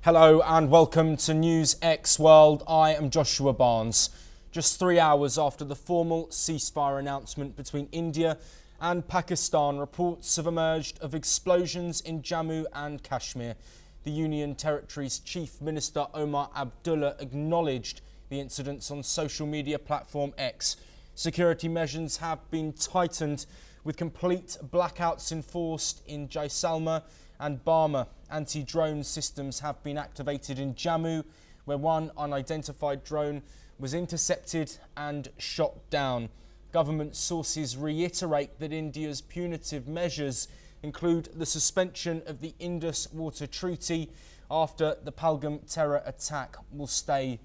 Hello and welcome to NewsX World. I am Joshua Barnes. Just 3 hours after the formal ceasefire announcement between India and Pakistan, reports have emerged of explosions in Jammu and Kashmir. The Union Territory's Chief Minister Omar Abdullah acknowledged the incidents on social media platform X. Security measures have been tightened with complete blackouts enforced in Jaisalmer and Barma. Anti-drone systems have been activated in Jammu, where one unidentified drone was intercepted and shot down. Government sources reiterate that India's punitive measures include the suspension of the Indus Water Treaty after the Pahalgam terror attack will stay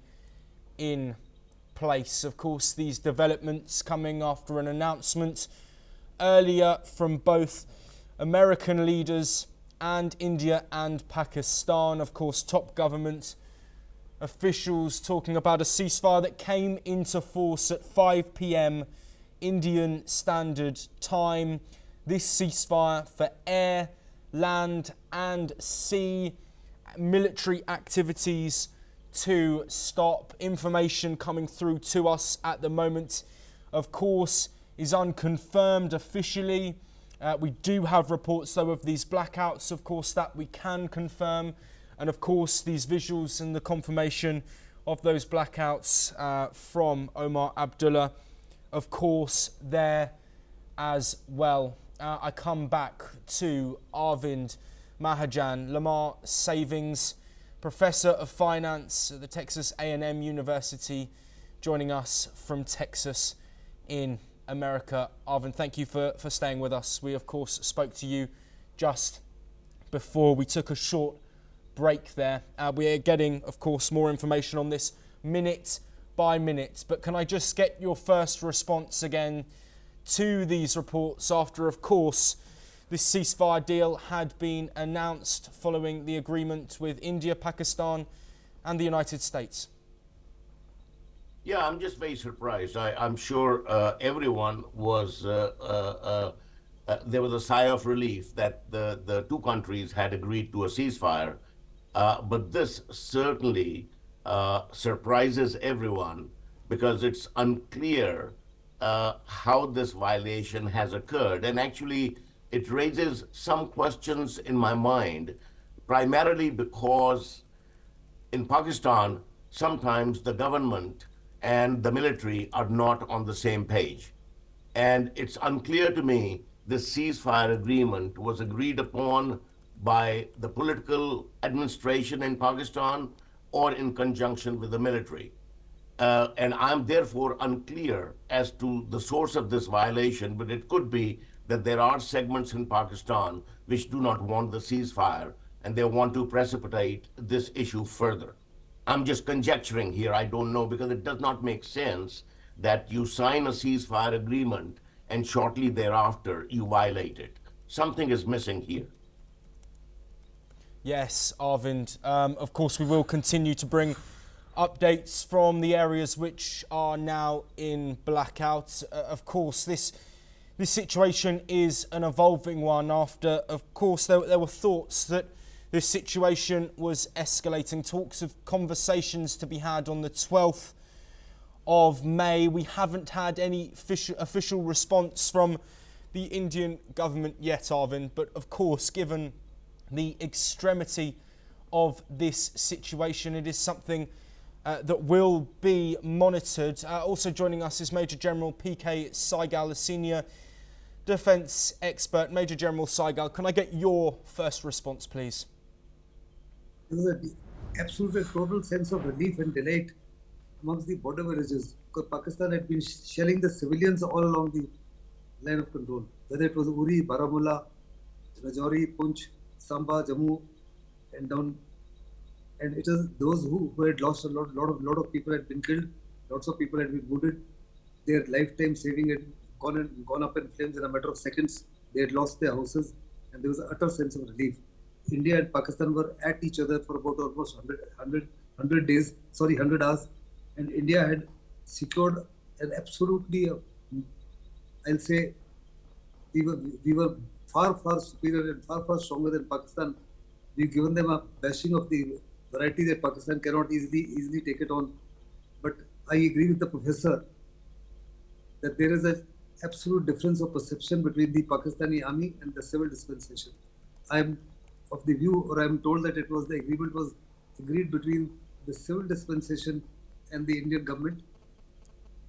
in place. Of course, these developments coming after an announcement earlier from both American leaders and India and Pakistan. Of course, top government officials talking about a ceasefire that came into force at 5 p.m. Indian Standard Time. This ceasefire for air, land and sea military activities to stop. Information coming through to us at the moment, of course, is unconfirmed officially. We do have reports, though, of these blackouts, of course, that we can confirm. And, of course, these visuals and the confirmation of those blackouts from Omar Abdullah, of course, there as well. I come back to Arvind Mahajan, Lamar Savings, Professor of Finance at the Texas A&M University, joining us from Texas in America. Arvind, thank you for staying with us. We, of course, spoke to you just before we took a short break there. We are getting, of course, more information on this minute by minute. But can I just get your first response again to these reports after, of course, this ceasefire deal had been announced following the agreement with India, Pakistan and the United States? Yeah, I'm just very surprised. I'm sure everyone was, there was a sigh of relief that the two countries had agreed to a ceasefire. But this certainly surprises everyone because it's unclear how this violation has occurred. And actually, it raises some questions in my mind, primarily because in Pakistan, sometimes the government and the military are not on the same page. And it's unclear to me this ceasefire agreement was agreed upon by the political administration in Pakistan or in conjunction with the military. And I'm therefore unclear as to the source of this violation, but it could be that there are segments in Pakistan which do not want the ceasefire and they want to precipitate this issue further. I'm just conjecturing here, I don't know, because it does not make sense that you sign a ceasefire agreement and shortly thereafter you violate it. Something is missing here. Yes, Arvind. Of course, we will continue to bring updates from the areas which are now in blackout. Of course, this situation is an evolving one after, of course, there were thoughts that this situation was escalating. Talks of conversations to be had on the 12th of May. We haven't had any official response from the Indian government yet, Arvind. But of course, given the extremity of this situation, it is something that will be monitored. Also joining us is Major General P.K. Saigal, a senior defence expert. Major General Saigal, can I get your first response, please? There was an absolute total sense of relief and delight amongst the border villages because Pakistan had been shelling the civilians all along the line of control, whether it was Uri, Baramulla, Rajouri, Punch, Samba, Jammu, and down. And it is those who had lost a lot of people had been killed, lots of people had been wounded. Their lifetime saving had gone up in flames in a matter of seconds. They had lost their houses, and there was an utter sense of relief. India and Pakistan were at each other for about almost 100 hours, and India had secured an absolutely, I'll say, we were far superior and far stronger than Pakistan. We've given them a bashing of the variety that Pakistan cannot easily take it on. But I agree with the professor that there is an absolute difference of perception between the Pakistani army and the civil dispensation. I am of the view, or I am told that the agreement was agreed between the civil dispensation and the Indian government.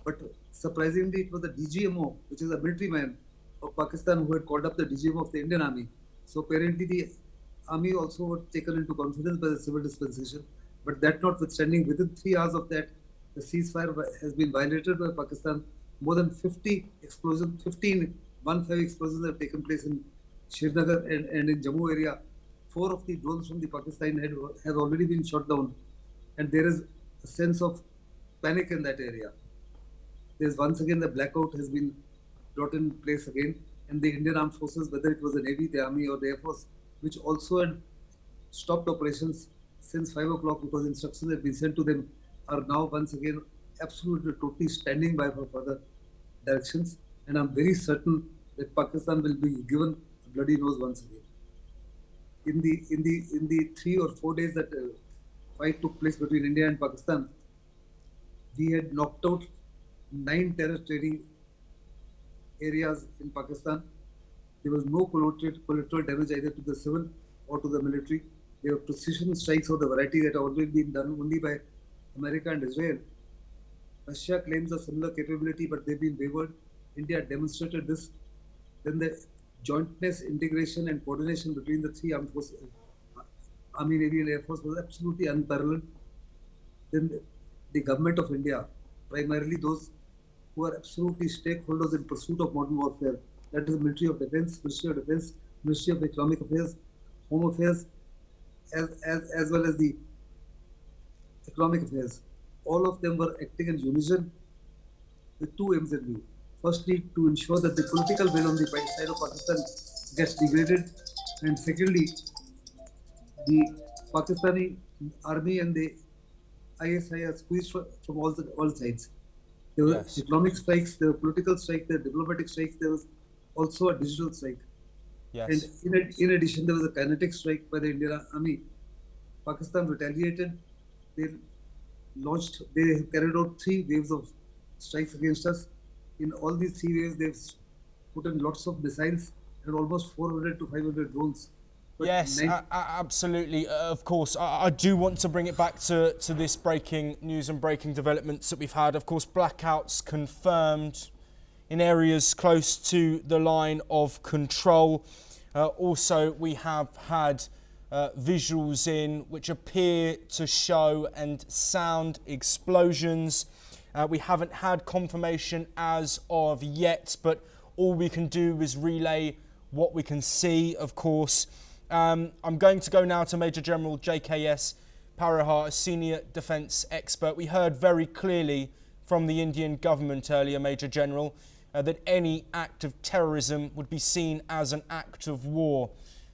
But surprisingly, it was the DGMO, which is a military man of Pakistan, who had called up the DGMO of the Indian army. So apparently, the army also was taken into confidence by the civil dispensation. But that notwithstanding, within 3 hours of that, the ceasefire has been violated by Pakistan. More than 50 explosions, 15 explosions have taken place in Srinagar and in Jammu area. 4 of the drones from the Pakistan have already been shot down, and there is a sense of panic in that area. There's once again the blackout has been brought in place again, and the Indian Armed Forces, whether it was the Navy, the Army, or the Air Force, which also had stopped operations since 5 o'clock because instructions had been sent to them, are now once again absolutely totally standing by for further directions. And I'm very certain that Pakistan will be given a bloody nose once again. In the 3 or 4 days that fight took place between India and Pakistan, we had knocked out 9 terror trading areas in Pakistan. There was no collateral damage either to the civil or to the military. There were precision strikes of the variety that have already been done only by America and Israel. Russia claims a similar capability, but they've been wavered. India demonstrated this. Then the jointness, integration, and coordination between the 3 armed forces, Army, Navy, and Air Force, was absolutely unparalleled. Then the government of India, primarily those who are absolutely stakeholders in pursuit of modern warfare, that is Ministry of Defense, Ministry of Economic Affairs, Home Affairs, as well as the Economic Affairs. All of them were acting in unison with 2 aims in view. Firstly, to ensure that the political will on the side of Pakistan gets degraded, and secondly, the Pakistani army and the ISI are squeezed from all sides. There were economic strikes, there were political strikes, there were diplomatic strikes, there was also a digital strike. Yes. And in addition, there was a kinetic strike by the Indian Army. Pakistan retaliated. They carried out 3 waves of strikes against us. In all these 3 waves, they've put in lots of missiles and almost 400 to 500 drones. But yes, absolutely. Of course, I do want to bring it back to this breaking news and breaking developments that we've had. Of course, blackouts confirmed in areas close to the line of control. Also, we have had visuals in which appear to show and sound explosions. We haven't had confirmation as of yet, but all we can do is relay what we can see, of course. I'm going to go now to Major General JKS Parahar, a senior defence expert. We heard very clearly from the Indian government earlier, Major General, that any act of terrorism would be seen as an act of war.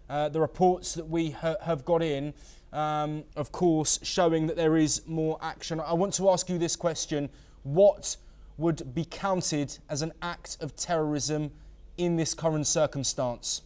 The reports that we have got in, of course, showing that there is more action. I want to ask you this question. What would be counted as an act of terrorism in this current circumstance?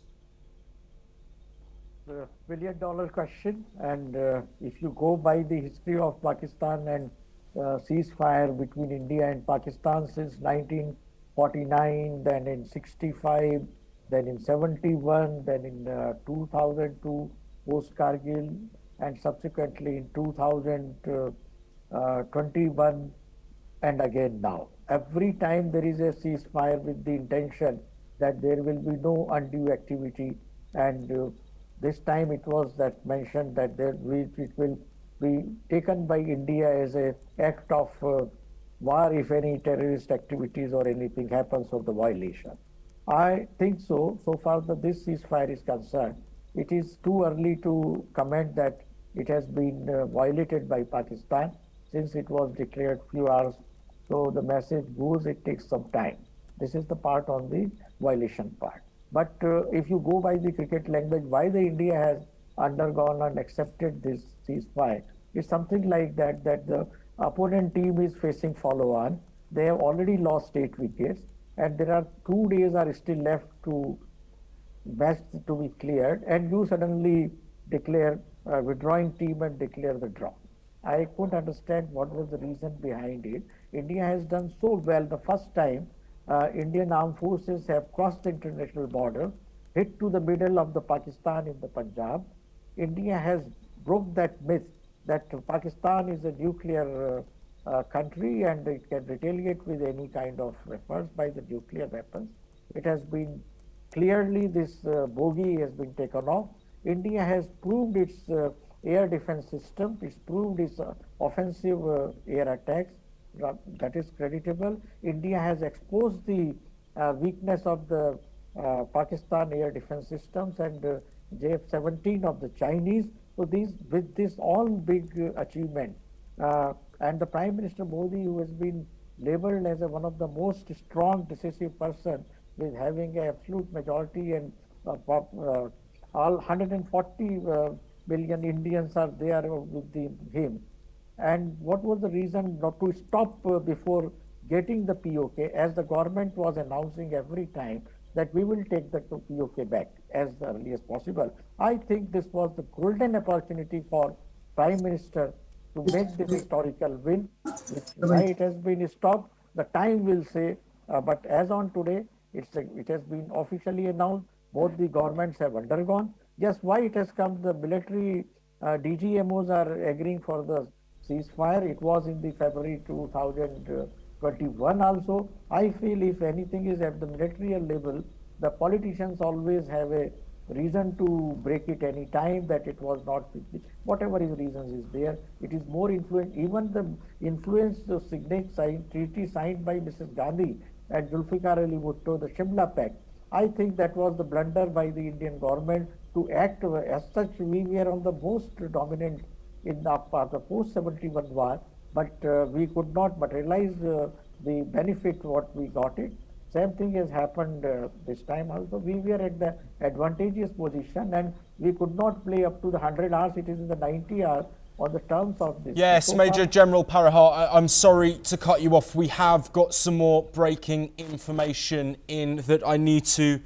$1 billion question, and if you go by the history of Pakistan and ceasefire between India and Pakistan since 1949, then in 65, then in 71, then in 2002 post Kargil, and subsequently in 2021, and again now. Every time there is a ceasefire with the intention that there will be no undue activity, and this time it was that mentioned that it will be taken by India as an act of war if any terrorist activities or anything happens of the violation. I think so far that this ceasefire is concerned, it is too early to comment that it has been violated by Pakistan since it was declared few hours. So the message goes, it takes some time. This is the part on the violation part. But if you go by the cricket language, why the India has undergone and accepted this ceasefire, it's something like that the opponent team is facing follow-on. They have already lost 8 wickets, and there are 2 days are still left to match to be cleared, and you suddenly declare withdrawing team and declare the draw. I couldn't understand what was the reason behind it. India has done so well. The first time Indian armed forces have crossed the international border, hit to the middle of the Pakistan in the Punjab. India has broke that myth that Pakistan is a nuclear country and it can retaliate with any kind of efforts by the nuclear weapons. It has been clearly this bogey has been taken off. India has proved its air defense system. It's proved its offensive air attacks. That is creditable. India has exposed the weakness of the Pakistan air defense systems and JF-17 of the Chinese. So with this all big achievement, and the Prime Minister Modi, who has been labeled as one of the most strong, decisive person, with having an absolute majority and all 140 million Indians are there with him. And what was the reason not to stop before getting the POK, as the government was announcing every time that we will take the POK back as early as possible. I think this was the golden opportunity for Prime Minister to make this historical win. Why it has been stopped, the time will say, but as on today, it has been officially announced. Both the governments have undergone. Just why it has come, the military DGMOs are agreeing for the ceasefire. It was in the February 2021 also. I feel if anything is at the military level, the politicians always have a reason to break it any time, that it was not, whatever his reasons is there. It is more influence, even the influence of treaty signed by Mrs. Gandhi and Zulfikar Ali Bhutto, the Shimla Pact. I think that was the blunder by the Indian government to act as such. We were on the most dominant in the post-71 war, but we could not materialize the benefit what we got it. Same thing has happened this time also. We were at the advantageous position and we could not play up to the 100 hours. It is in the 90 hours on the terms of this. Yes, so Major General Parahar, I'm sorry to cut you off. We have got some more breaking information in that I need to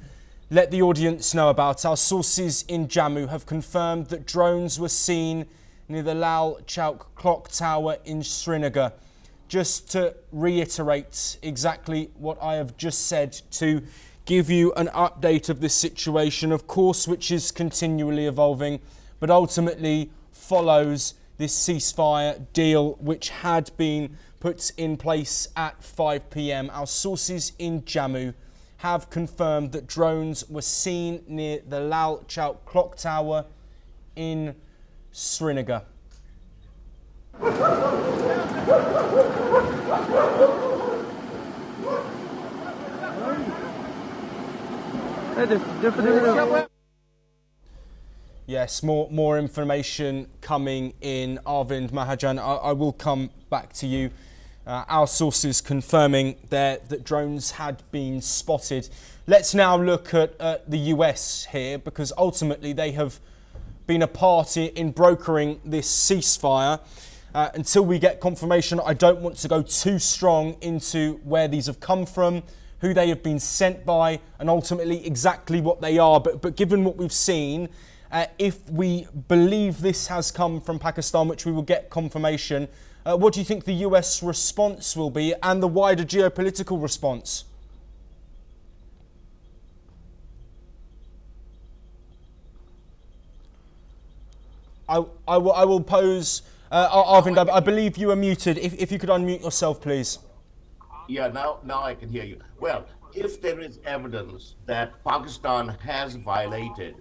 let the audience know about. Our sources in Jammu have confirmed that drones were seen near the Lal Chowk clock tower in Srinagar. Just to reiterate exactly what I have just said, to give you an update of this situation, of course, which is continually evolving, but ultimately follows this ceasefire deal which had been put in place at 5 p.m. Our sources in Jammu have confirmed that drones were seen near the Lal Chowk clock tower in Srinagar. Yes, more information coming in. Arvind Mahajan, I will come back to you. Our sources confirming that drones had been spotted. Let's now look at the US here, because ultimately they have been a party in brokering this ceasefire. Until we get confirmation, I don't want to go too strong into where these have come from, who they have been sent by, and ultimately exactly what they are. But given what we've seen, if we believe this has come from Pakistan, which we will get confirmation, what do you think the US response will be and the wider geopolitical response? I will pose... Arvind, I believe you are muted. If you could unmute yourself, please. Yeah, now I can hear you. Well, if there is evidence that Pakistan has violated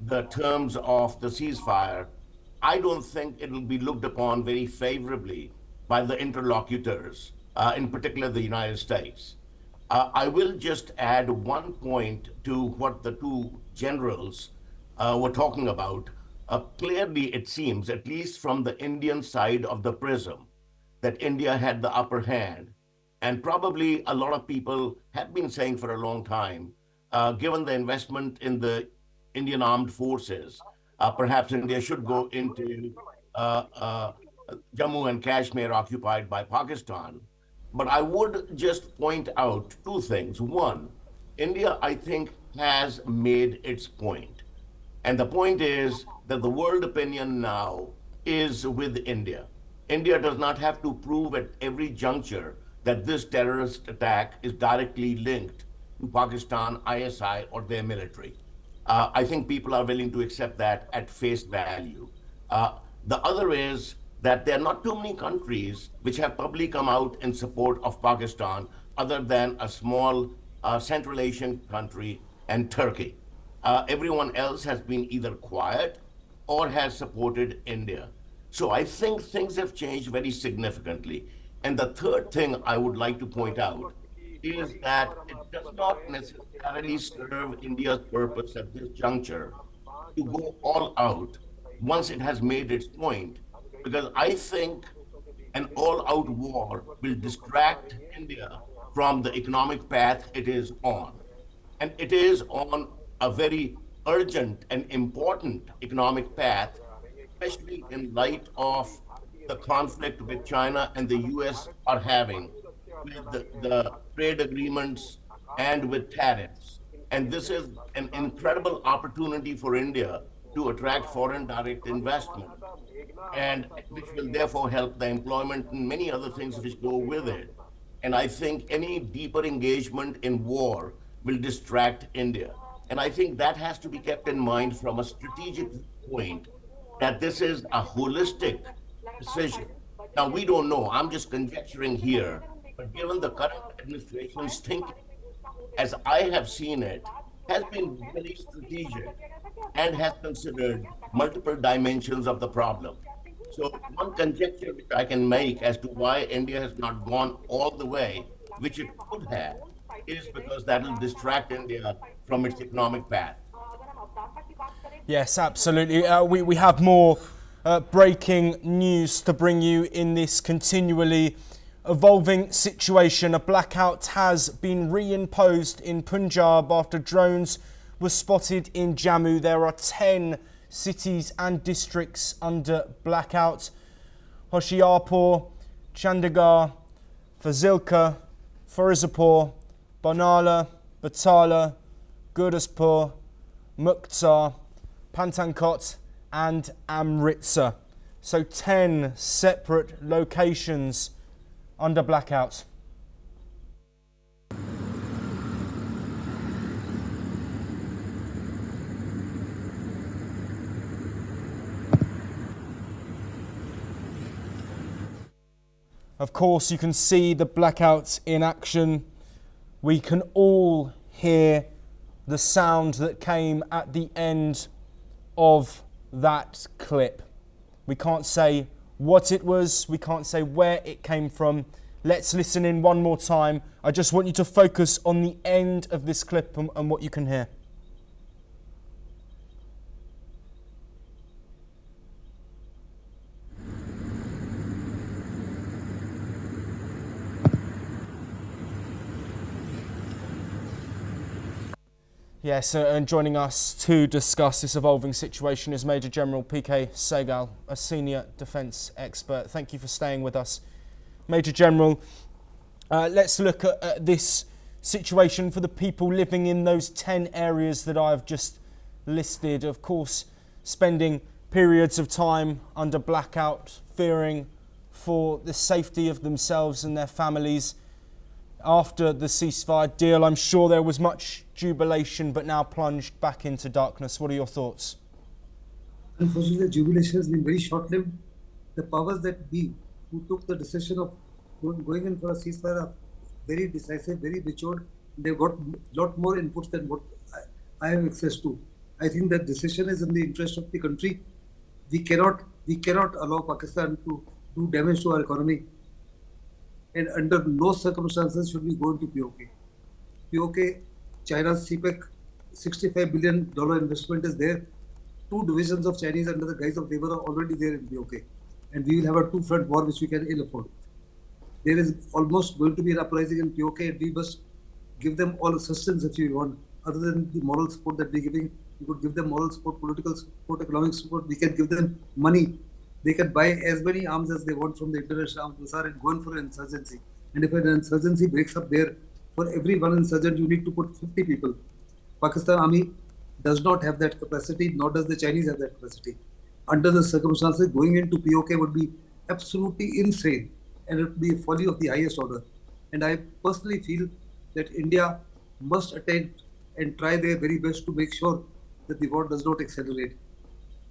the terms of the ceasefire, I don't think it will be looked upon very favorably by the interlocutors, in particular the United States. I will just add one point to what the two generals were talking about. Clearly, it seems, at least from the Indian side of the prism, that India had the upper hand. And probably a lot of people have been saying for a long time, given the investment in the Indian armed forces, perhaps India should go into Jammu and Kashmir occupied by Pakistan. But I would just point out two things. One, India, I think, has made its point. And the point is that the world opinion now is with India. India does not have to prove at every juncture that this terrorist attack is directly linked to Pakistan, ISI, or their military. I think people are willing to accept that at face value. The other is that there are not too many countries which have publicly come out in support of Pakistan other than a small Central Asian country and Turkey. Everyone else has been either quiet or has supported India. So I think things have changed very significantly. And the third thing I would like to point out is that it does not necessarily serve India's purpose at this juncture to go all out once it has made its point, because I think an all-out war will distract India from the economic path it is on. And it is on a very urgent and important economic path, especially in light of the conflict with China and the US are having with the trade agreements and with tariffs. And this is an incredible opportunity for India to attract foreign direct investment, and which will therefore help the employment and many other things which go with it. And I think any deeper engagement in war will distract India. And I think that has to be kept in mind from a strategic point, that this is a holistic decision. Now, we don't know, I'm just conjecturing here, but given the current administration's thinking, as I have seen it, has been very strategic and has considered multiple dimensions of the problem. So one conjecture which I can make as to why India has not gone all the way, which it could have, is because that will distract India from its economic path. Yes, absolutely. We have more breaking news to bring you in this continually evolving situation. A blackout has been reimposed in Punjab after drones were spotted in Jammu. There are 10 cities and districts under blackout: Hoshiarpur, Chandigarh, Fazilka, Firozpur, Barnala, Batala, Gurdaspur, Muktsar, Pantankot and Amritsar. So 10 separate locations under blackout. Of course, you can see the blackout in action. We can all hear the sound that came at the end of that clip. We can't say what it was, we can't say where it came from. Let's listen in one more time. I just want you to focus on the end of this clip and what you can hear. Yes, and joining us to discuss this evolving situation is Major General PK Sehgal, a senior defence expert. Thank you for staying with us. Major General, let's look at this situation for the people living in those 10 areas that I've just listed. Of course, spending periods of time under blackout, fearing for the safety of themselves and their families. After the ceasefire deal, I'm sure there was much jubilation, but now plunged back into darkness. What are your thoughts? Unfortunately, the jubilation has been very short-lived. The powers that be, who took the decision of going in for a ceasefire, are very decisive, very matured. They've got a lot more inputs than what I have access to. I think that decision is in the interest of the country. We cannot allow Pakistan to do damage to our economy. And under no circumstances should we go into POK. POK, China's CPEC, $65 billion investment is there. 2 divisions of Chinese under the guise of labor are already there in POK. And we will have a 2-front war which we can ill afford. There is almost going to be an uprising in POK, and we must give them all assistance if we want. Other than the moral support that we're giving, we could give them moral support, political support, economic support. We can give them money. They can buy as many arms as they want from the international arms bazaar and go in for an insurgency. And if an insurgency breaks up there, for every one insurgent, you need to put 50 people. Pakistan Army does not have that capacity, nor does the Chinese have that capacity. Under the circumstances, going into POK would be absolutely insane, and it would be a folly of the highest order. And I personally feel that India must attempt and try their very best to make sure that the war does not accelerate.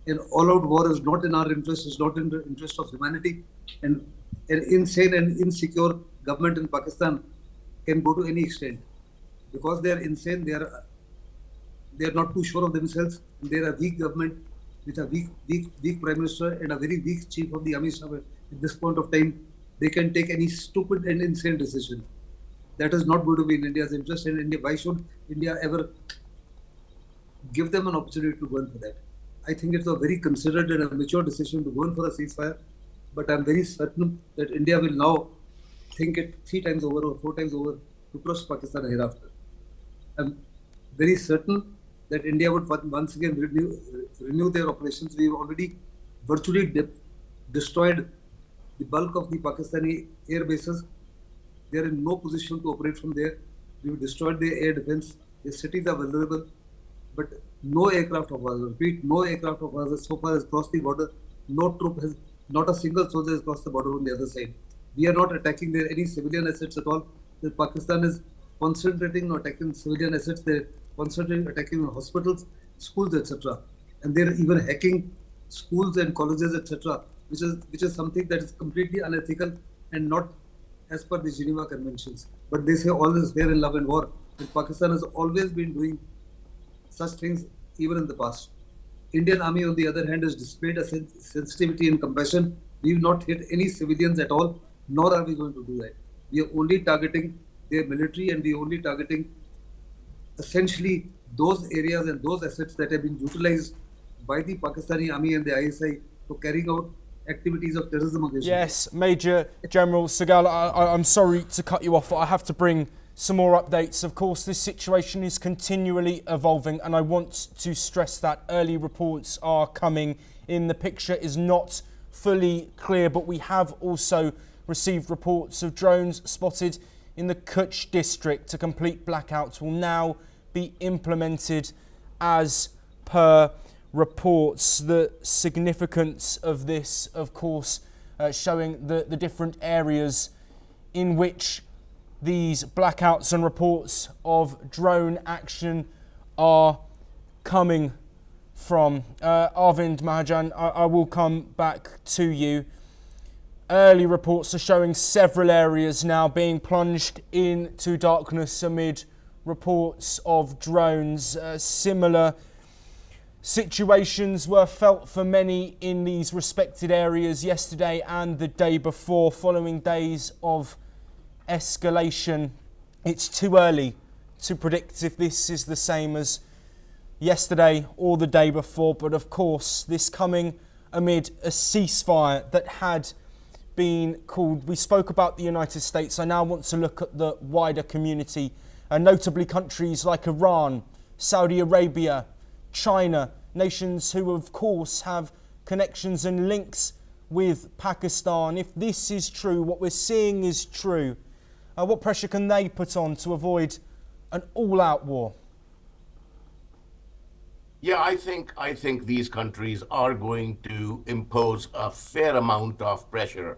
An all-out war is not in our interest, is not in the interest of humanity, and an insane and insecure government in Pakistan can go to any extent. Because they are insane, they are not too sure of themselves, and they are a weak government with a weak prime minister and a very weak chief of the army. At this point of time, they can take any stupid and insane decision. That is not going to be in India's interest. And India, why should India ever give them an opportunity to go in for that? I think it's a very considered and a mature decision to go in for a ceasefire. But I'm very certain that India will now think it 3 times over or 4 times over to trust Pakistan hereafter. I'm very certain that India would once again renew their operations. We've already virtually destroyed the bulk of the Pakistani air bases. They're in no position to operate from there. We've destroyed their air defense. Their cities are vulnerable. But no aircraft of ours, repeat, no aircraft of ours so far has crossed the border. No troop has, not a single soldier has crossed the border on the other side. We are not attacking their any civilian assets at all. Pakistan is concentrating on attacking civilian assets. They're concentrating attacking hospitals, schools, etc. And they're even hacking schools and colleges, etc., which is something that is completely unethical and not as per the Geneva Conventions. But they say all is fair in love and war. And Pakistan has always been doing such things even in the past. Indian Army, on the other hand, has displayed a sensitivity and compassion. We've not hit any civilians at all, nor are we going to do that. We are only targeting their military, and we are only targeting essentially those areas and those assets that have been utilized by the Pakistani Army and the ISI for carrying out activities of terrorism against Yes, Major General Sehgal, I'm sorry to cut you off, but I have to bring some more updates. Of course, this situation is continually evolving, and I want to stress that early reports are coming in. The picture is not fully clear, but we have also received reports of drones spotted in the Kutch district. A complete blackout will now be implemented as per reports. The significance of this, of course, showing the different areas in which these blackouts and reports of drone action are coming from. Arvind Mahajan, I will come back to you. Early reports are showing several areas now being plunged into darkness amid reports of drones. Similar situations were felt for many in these respected areas yesterday and the day before, following days of escalation. It's too early to predict if this is the same as yesterday or the day before, but of course this coming amid a ceasefire that had been called. We spoke about the United States. I now want to look at the wider community, notably countries like Iran, Saudi Arabia, China, nations who of course have connections and links with Pakistan. If this is true, what we're seeing is true, what pressure can they put on to avoid an all-out war? Yeah, I think these countries are going to impose a fair amount of pressure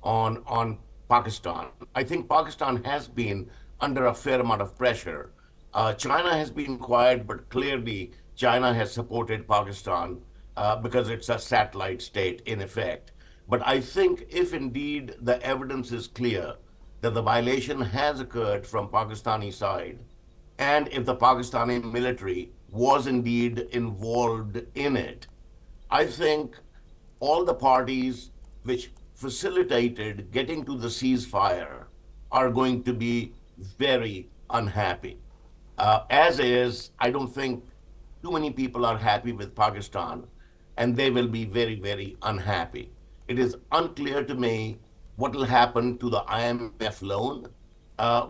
on Pakistan. I think Pakistan has been under a fair amount of pressure. China has been quiet, but clearly China has supported Pakistan because it's a satellite state in effect. But I think if indeed the evidence is clear that the violation has occurred from Pakistani side, and if the Pakistani military was indeed involved in it, I think all the parties which facilitated getting to the ceasefire are going to be very unhappy. As is, I don't think too many people are happy with Pakistan, and they will be very, very unhappy. It is unclear to me what will happen to the IMF loan,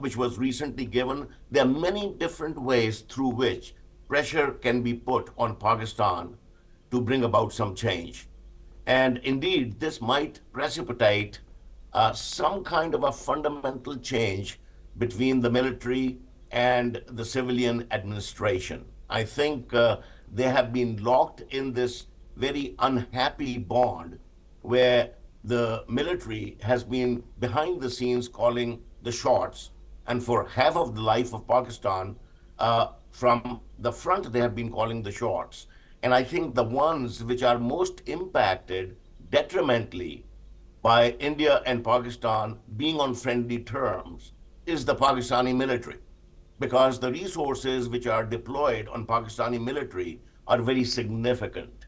which was recently given. There are many different ways through which pressure can be put on Pakistan to bring about some change. And indeed, this might precipitate some kind of a fundamental change between the military and the civilian administration. I think they have been locked in this very unhappy bond where the military has been behind the scenes calling the shots. And for half of the life of Pakistan, from the front, they have been calling the shots. And I think the ones which are most impacted detrimentally by India and Pakistan being on friendly terms is the Pakistani military, because the resources which are deployed on Pakistani military are very significant.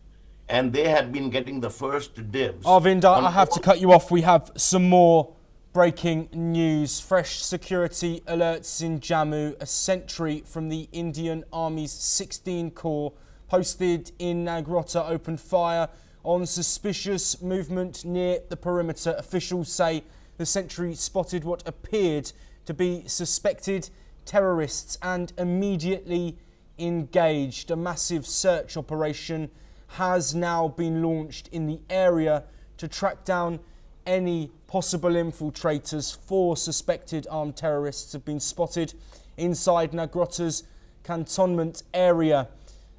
And they have been getting the first dibs. Arvind, I have to cut you off. We have some more breaking news. Fresh security alerts in Jammu. A sentry from the Indian Army's 16 Corps posted in Nagrota opened fire on suspicious movement near the perimeter. Officials say the sentry spotted what appeared to be suspected terrorists and immediately engaged. A massive search operation has now been launched in the area to track down any possible infiltrators. 4 suspected armed terrorists have been spotted inside Nagrota's cantonment area.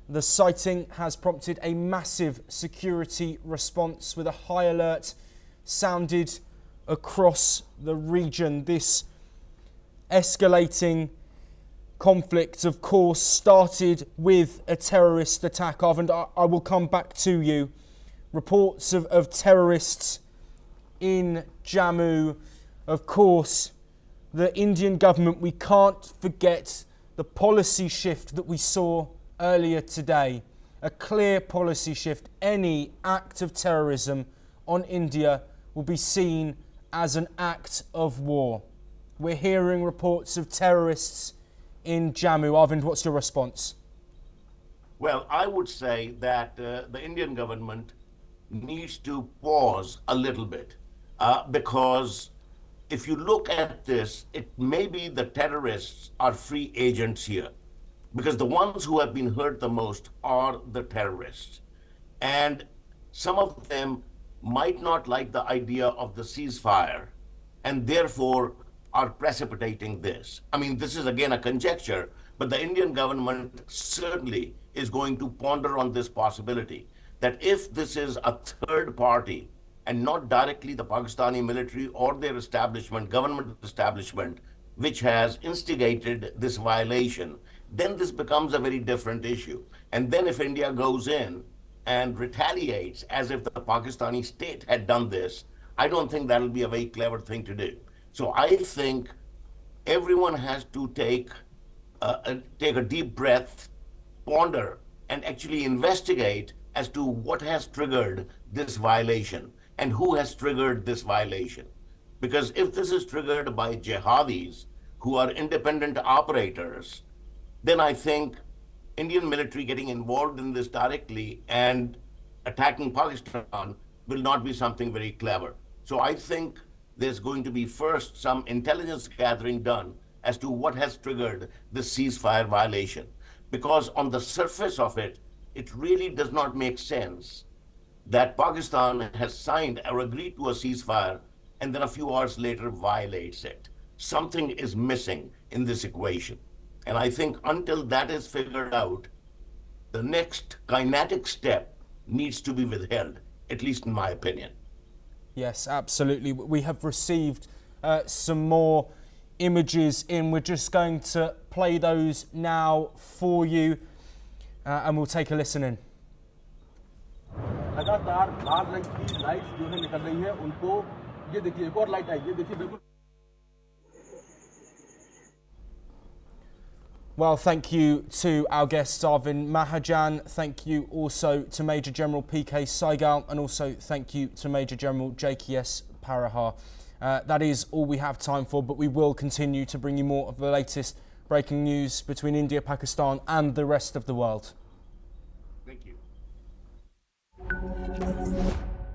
The sighting has prompted a massive security response with a high alert sounded across the region. This escalating conflict, of course, started with a terrorist attack. Arvind, I will come back to you. Reports of terrorists in Jammu. Of course, the Indian government, we can't forget the policy shift that we saw earlier today. A clear policy shift. Any act of terrorism on India will be seen as an act of war. We're hearing reports of terrorists in Jammu. Arvind, what's your response? Well, I would say that the Indian government needs to pause a little bit because if you look at this, it may be the terrorists are free agents here, because the ones who have been hurt the most are the terrorists. And some of them might not like the idea of the ceasefire and therefore are precipitating this. I mean, this is again a conjecture, but the Indian government certainly is going to ponder on this possibility that if this is a third party and not directly the Pakistani military or their establishment, government establishment, which has instigated this violation, then this becomes a very different issue. And then if India goes in and retaliates as if the Pakistani state had done this, I don't think that'll be a very clever thing to do. So I think everyone has to take a deep breath, ponder, and actually investigate as to what has triggered this violation and who has triggered this violation. Because if this is triggered by jihadis who are independent operators, then I think Indian military getting involved in this directly and attacking Pakistan will not be something very clever. So I think there's going to be first some intelligence gathering done as to what has triggered this ceasefire violation. Because on the surface of it, it really does not make sense that Pakistan has signed or agreed to a ceasefire and then a few hours later violates it. Something is missing in this equation. And I think until that is figured out, the next kinetic step needs to be withheld, at least in my opinion. Yes, absolutely. We have received some more images in. We're just going to play those now for you and we'll take a listen in. लगातार लाल रंग की lights जो है निकल रही है उनको ये देखिए एक और लाइट आई ये देखिए बिल्कुल. Well, thank you to our guest Arvind Mahajan. Thank you also to Major General PK Saigal and also thank you to Major General JKS Parahar. That is all we have time for, but we will continue to bring you more of the latest breaking news between India, Pakistan and the rest of the world.